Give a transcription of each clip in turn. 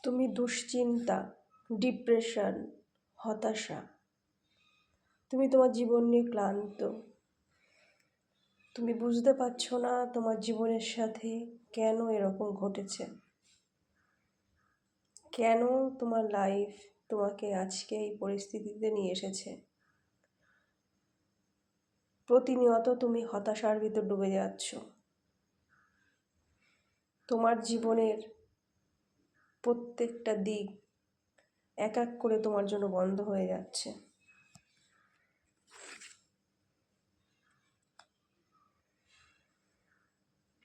তুমি দুশ্চিন্তা, ডিপ্রেশন, হতাশা, তুমি তোমার জীবন নিয়ে ক্লান্ত। তুমি বুঝতে পারছো না তোমার জীবনের সাথে কেন এরকম ঘটেছে, কেন তোমার লাইফ তোমাকে আজকে এই পরিস্থিতিতে নিয়ে এসেছে। প্রতিনিয়ত তুমি হতাশার ভিতর ডুবে যাচ্ছ। তোমার জীবনের প্রত্যেকটা দিক এক এক করে তোমার জন্য বন্ধ হয়ে যাচ্ছে।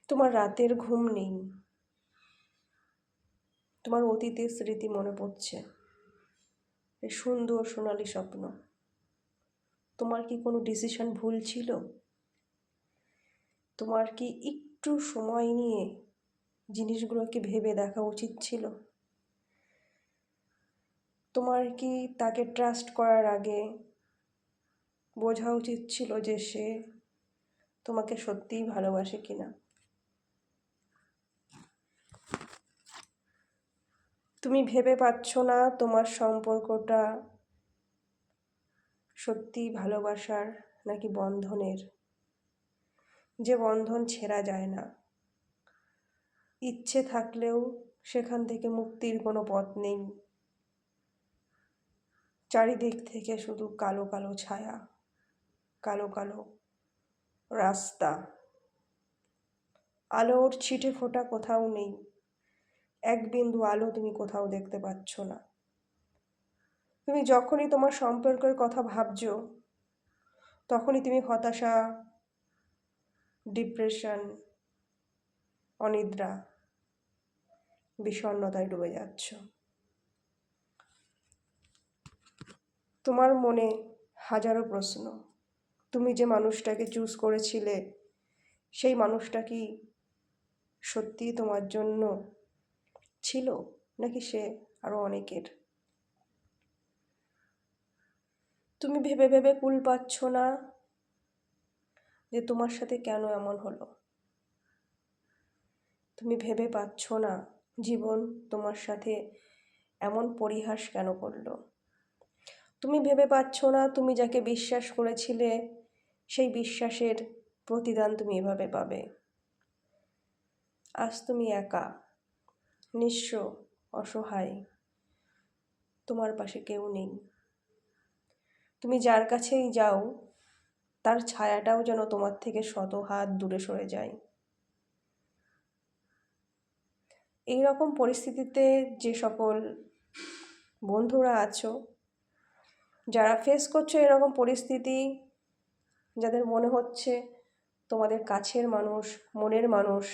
তোমার রাতের ঘুম নেই, তোমার অতীতের স্মৃতি মনে পড়ছে, এই সুন্দর সোনালি স্বপ্ন। তোমার কি কোনো ডিসিশন ভুল ছিল? তোমার কি একটু সময় নিয়ে জিনিসগুলোকে ভেবে দেখা উচিত ছিল? তোমার কি তাকে ট্রাস্ট করার আগে বোঝা উচিত ছিল যে সে তোমাকে সত্যিই ভালোবাসে কিনা? তুমি ভেবে পাচ্ছ না তোমার সম্পর্কটা সত্যিই ভালোবাসার নাকি বন্ধনের, যে বন্ধন ছেঁড়া যায় না। ইচ্ছে থাকলেও সেখান থেকে মুক্তির কোনো পথ নেই। চারিদিক থেকে শুধু কালো কালো ছায়া, কালো কালো রাস্তা, আলোর ছিটে ফোঁটা কোথাও নেই। এক বিন্দু আলো তুমি কোথাও দেখতে পাচ্ছ না। তুমি যখনই তোমার সম্পর্কের কথা ভাবছো, তখনই তুমি হতাশা, ডিপ্রেশন, অনিদ্রা, বিষণ্ণতায় ডুবে যাচ্ছ। তোমার মনে হাজারো প্রশ্ন। তুমি যে মানুষটাকে চুজ করেছিলে, সেই মানুষটা কি সত্যিই তোমার জন্য ছিল, নাকি সে আরও অনেকের? তুমি ভেবে ভেবে কুল পাচ্ছ না যে তোমার সাথে কেন এমন হলো। তুমি ভেবে পাচ্ছ না জীবন তোমার সাথে এমন পরিহাস কেন করলো। তুমি ভেবে পাচ্ছ না তুমি যাকে বিশ্বাস করেছিলে সেই বিশ্বাসের প্রতিদান তুমি এভাবে পাবে। আজ তুমি একা, নিঃস্ব, অসহায়, তোমার পাশে কেউ নেই। তুমি যার কাছেই যাও তার ছায়াটাও যেন তোমার থেকে শত হাত দূরে সরে যায়। এই রকম পরিস্থিতিতে যে সকল বন্ধুরা আছো, যারা ফেস করছো এরকম পরিস্থিতি, যাদের মনে হচ্ছে তোমাদের কাছের মানুষ, মনের মানুষ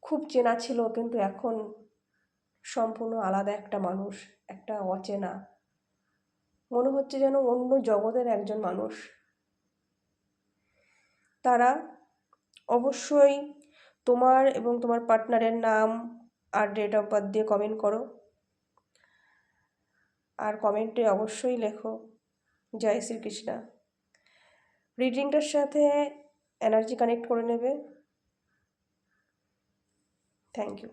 খুব চেনা ছিল কিন্তু এখন সম্পূর্ণ আলাদা একটা মানুষ, একটা অচেনা, মনে হচ্ছে যেন অন্য জগতের একজন মানুষ, তারা অবশ্যই তোমার এবং তোমার পার্টনারের নাম আর ডেট অফ বার্থ দিয়ে কমেন্ট করো। আর কমেন্টে অবশ্যই লেখো জয় শ্রীকৃষ্ণ। রিডিংটার সাথে এনার্জি কানেক্ট করে নেবে। Thank you.